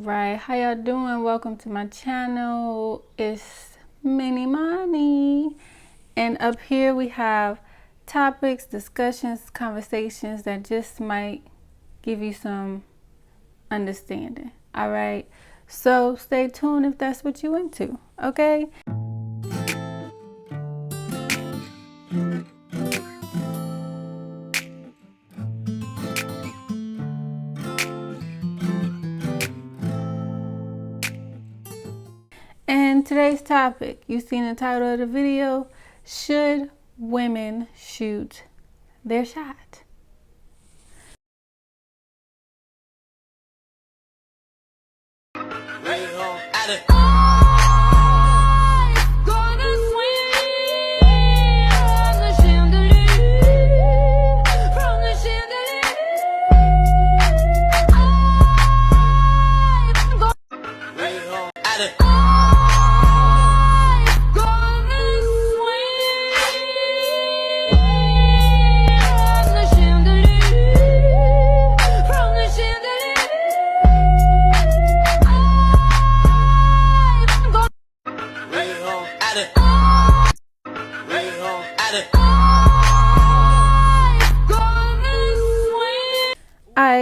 right, how y'all doing? Welcome to my channel. It's Mini Money, and up here we have topics, discussions, conversations that just might give you some understanding. All right, so stay tuned if that's what you into. Okay. And today's topic, you seen the title of the video, should women shoot their shot?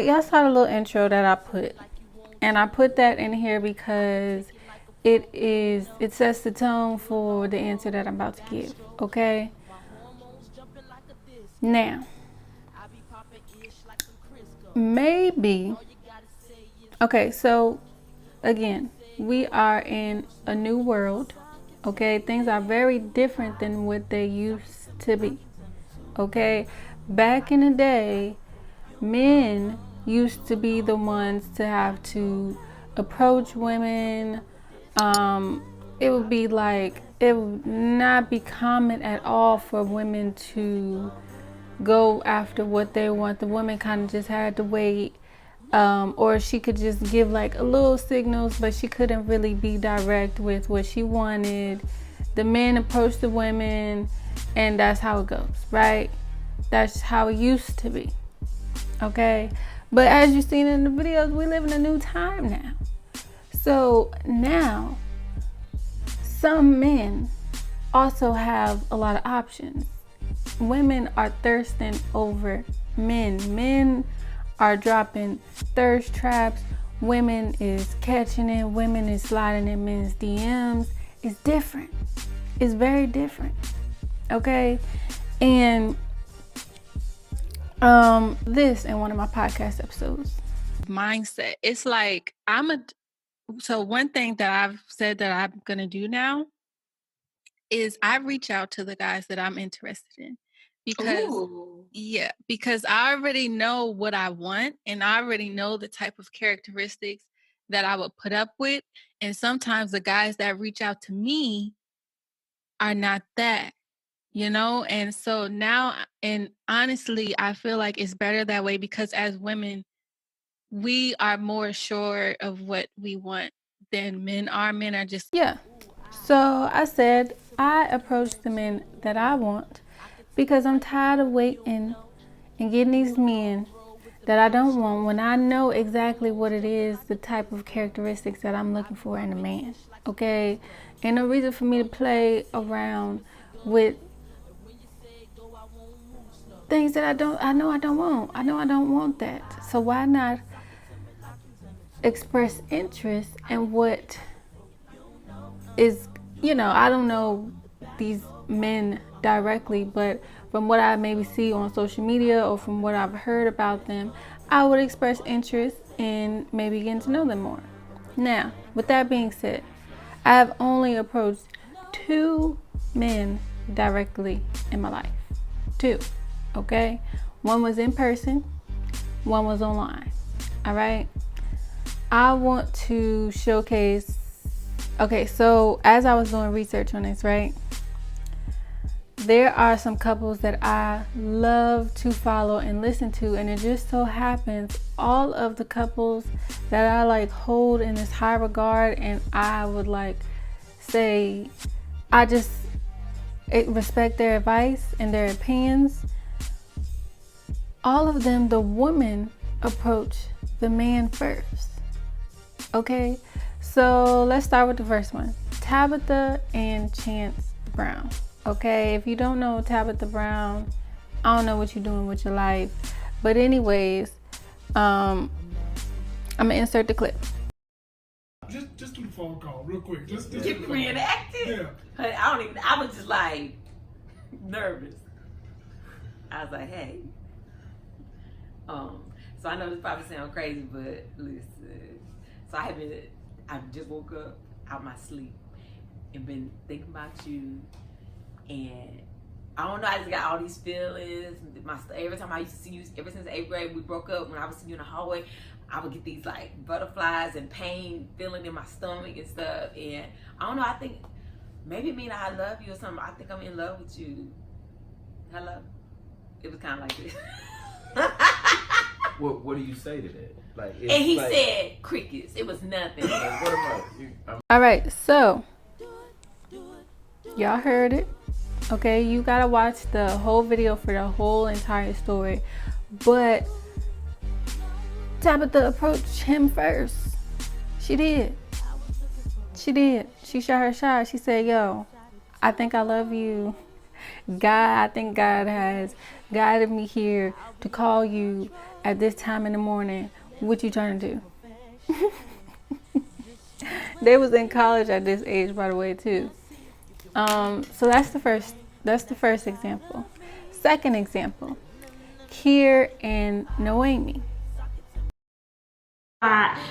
Y'all saw the little intro that I put, and I put that in here because it sets the tone for the answer that I'm about to give. Okay. Now, maybe. Okay, so again, we are in a new world. Okay, things are very different than what they used to be. Okay, back in the day, men used to be the ones to have to approach women. It would be like, it would not be common at all for women to go after what they want. The woman kind of just had to wait, or she could just give like a little signals, but she couldn't really be direct with what she wanted. The men approached the women, and that's how it goes, right? That's how it used to be. Okay, but as you've seen in the videos, we live in a new time now. So now some men also have a lot of options. Women are thirsting over men. Men are dropping thirst traps. Women is catching it. Women is sliding in men's DMs. It's different. It's very different. Okay, and this in one of my podcast episodes, mindset. It's like so one thing that I've said that I'm gonna do now is I reach out to the guys that I'm interested in, because because I already know what I want, and I already know the type of characteristics that I would put up with. And sometimes the guys that reach out to me are not that. And so now, and honestly, I feel like it's better that way, because as women, we are more sure of what we want than men are. Men are just, yeah. So I said I approach the men that I want, because I'm tired of waiting and getting these men that I don't want when I know exactly what it is, the type of characteristics that I'm looking for in a man. Okay? Ain't no reason for me to play around with things that I know I don't want. I know I don't want that. So why not express interest in what is, I don't know these men directly, but from what I maybe see on social media or from what I've heard about them, I would express interest in maybe getting to know them more. Now, with that being said, I have only approached 2 men directly in my life. 2. Okay, one was in person, one was online. All right, I want to showcase. Okay, so as I was doing research on this, right, there are some couples that I love to follow and listen to, and it just so happens all of the couples that I like hold in this high regard, and I would like say I just respect their advice and their opinions. All of them, the woman approach the man first. Okay, so let's start with the first one. Tabitha and Chance Brown. Okay, if you don't know Tabitha Brown, I don't know what you're doing with your life. But anyways, I'm gonna insert the clip. Just do the phone call real quick. Just get reenacted. Yeah. I was just like nervous. I was like, hey. So I know this probably sounds crazy, but listen. So I just woke up out my sleep and been thinking about you, and I don't know, I just got all these feelings. Every time I used to see you, ever since 8th grade, we broke up, when I would see you in the hallway, I would get these like butterflies and pain feeling in my stomach and stuff. And I don't know, I think maybe mean I love you or something. I think I'm in love with you. Hello? It was kind of like this. What do you say to that? Like, and he said crickets. It was nothing. Like, what about you? All right, so y'all heard it. Okay, you gotta watch the whole video for the whole entire story. But Tabitha approached him first. She did. She shot her shot. She said, yo, I think I love you. I think God has guided me here to call you at this time in the morning. What you trying to do? They was in college at this age, by the way, too. So that's the first example. Second example, Kier and Noemi.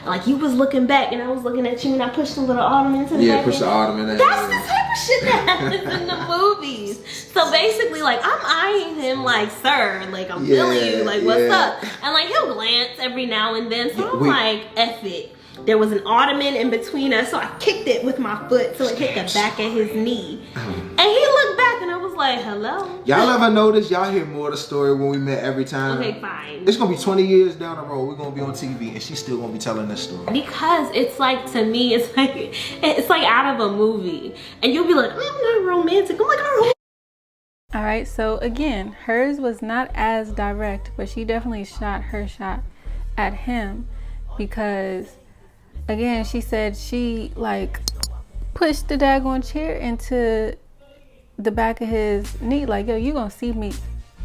Like you was looking back and I was looking at you and I pushed the little ottoman to the back. Yeah, push the ottoman. That's the type of shit that happens in the movies. So basically, like, I'm eyeing him like, sir, like, I'm feeling you, like, what's up? And like, he'll glance every now and then. So I'm like, F it. There was an ottoman in between us, so I kicked it with my foot so it hit the back of his knee. And he looked back and I was like, hello? Y'all ever notice? Y'all hear more of the story when we met every time? Okay, fine. It's gonna be 20 years down the road. We're gonna be on TV and she's still gonna be telling this story. Because it's like, to me, it's like out of a movie. And you'll be like, I'm not romantic. I'm like, All right, so again, hers was not as direct, but she definitely shot her shot at him because, again, she said she like pushed the daggone chair into the back of his knee, like, yo, you gonna see me.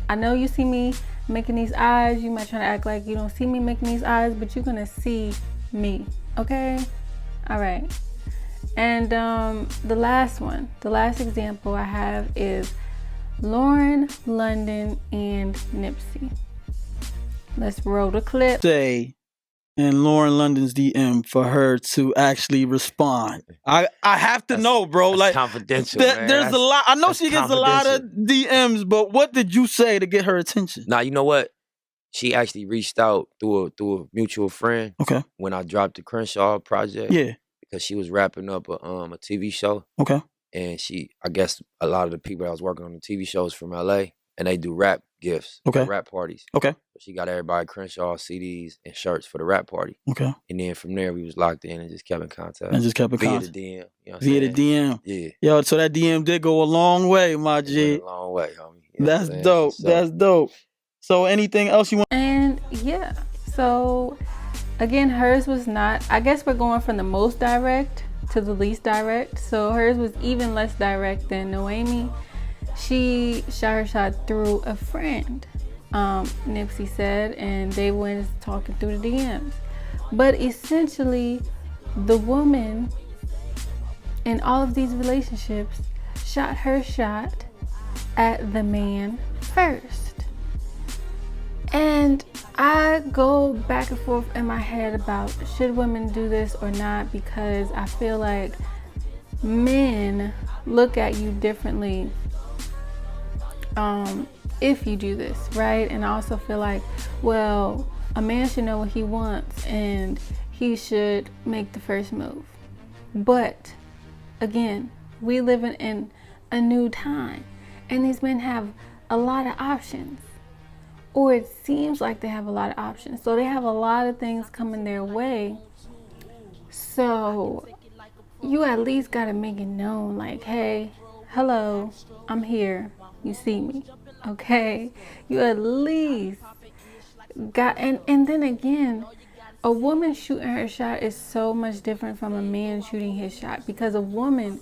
I know you see me making these eyes. You might try to act like you don't see me making these eyes, but you're gonna see me, okay? All right. And the last example I have is Lauren London and Nipsey. Let's roll the clip. Say in Lauren London's DM for her to actually respond. I have to know, bro. Like, confidential. Man. There's a lot. I know she gets a lot of DMs, but what did you say to get her attention? Nah, you know what? She actually reached out through a mutual friend. Okay. When I dropped the Crenshaw project. Yeah. Because she was wrapping up a TV show. Okay. And I guess a lot of the people that was working on the TV shows from LA, and they do rap gifts, rap parties. Okay. So she got everybody Crenshaw CDs and shirts for the rap party. Okay. And then from there, we was locked in and just kept in contact. Via the DM. You know what I'm Via saying? the DM. Yeah. Yo, so that DM did go a long way, my G. A long way, homie. You know That's dope. So, that's dope. So anything else you want? And yeah, so again, hers was not, I guess we're going from the most direct to the least direct. So hers was even less direct than Noemi. She shot her shot through a friend, Nipsey said, and they went talking through the DMs. But essentially, the woman in all of these relationships shot her shot at the man first. And I go back and forth in my head about should women do this or not, because I feel like men look at you differently if you do this, right? And I also feel like, well, a man should know what he wants and he should make the first move. But again, we live in a new time and these men have a lot of options. Or it seems like they have a lot of options. So they have a lot of things coming their way. So you at least gotta make it known, like, hey, hello, I'm here. You see me, okay? You at least got, and then again, a woman shooting her shot is so much different from a man shooting his shot, because a woman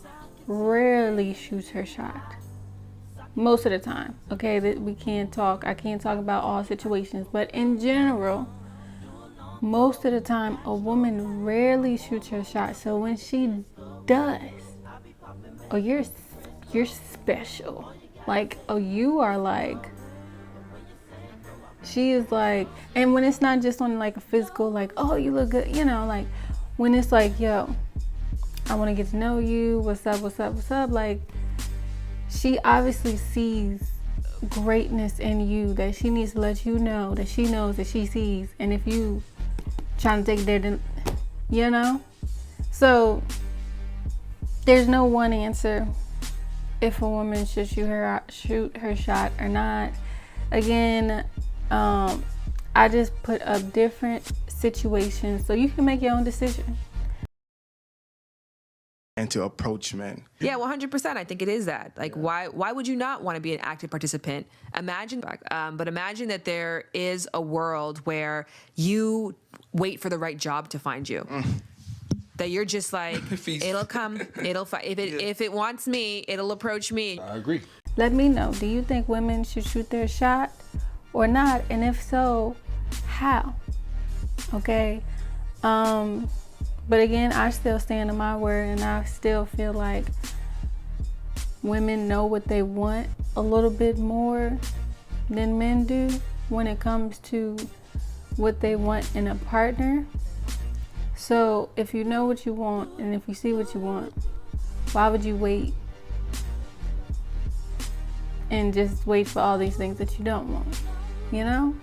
rarely shoots her shot most of the time. Okay, that I can't talk about all situations, but in general, most of the time a woman rarely shoots her shot. So when she does, oh, you're special. Like, oh, you are like, she is like, and when it's not just on like a physical, like, oh, you look good, you know, like when it's like, yo, I want to get to know you, what's up, like, she obviously sees greatness in you that she needs to let you know, that she knows that she sees. And if you trying to take there, then, you know, so there's no one answer if a woman should shoot her shot or not. Again, I just put up different situations so you can make your own decision. And to approach men. Yeah, 100%. I think it is that. Like, why would you not want to be an active participant? Imagine that there is a world where you wait for the right job to find you. That you're just like, it'll come, if it wants me, it'll approach me. I agree. Let me know, do you think women should shoot their shot or not? And if so, how? Okay. But again, I still stand on my word, and I still feel like women know what they want a little bit more than men do when it comes to what they want in a partner. So if you know what you want, and if you see what you want, why would you wait and just wait for all these things that you don't want, you know?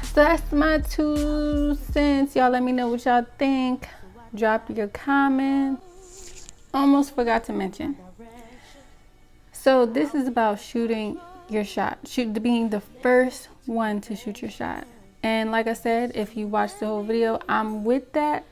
So that's my 2 cents. Y'all let me know what y'all think. Drop your comments. Almost forgot to mention. So this is about shooting your shot. Being the first one to shoot your shot. And like I said, if you watch the whole video, I'm with that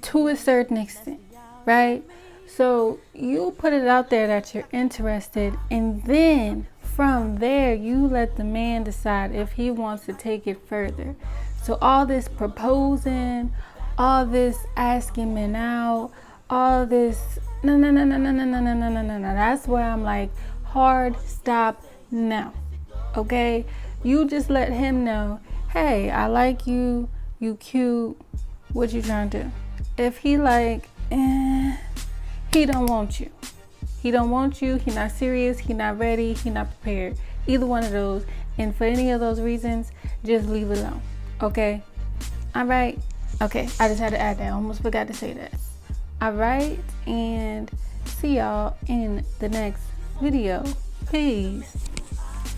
to a certain extent, right? So you put it out there that you're interested, and then from there, you let the man decide if he wants to take it further. So all this proposing, all this asking men out, all this, no. That's where I'm like, hard stop now, okay? You just let him know, hey, I like you, you cute, what you trying to do? If he like, he don't want you. He don't want you, he not serious, he not ready, he not prepared. Either one of those. And for any of those reasons, just leave it alone. Okay? Alright? Okay, I just had to add that. I almost forgot to say that. Alright, and see y'all in the next video. Peace.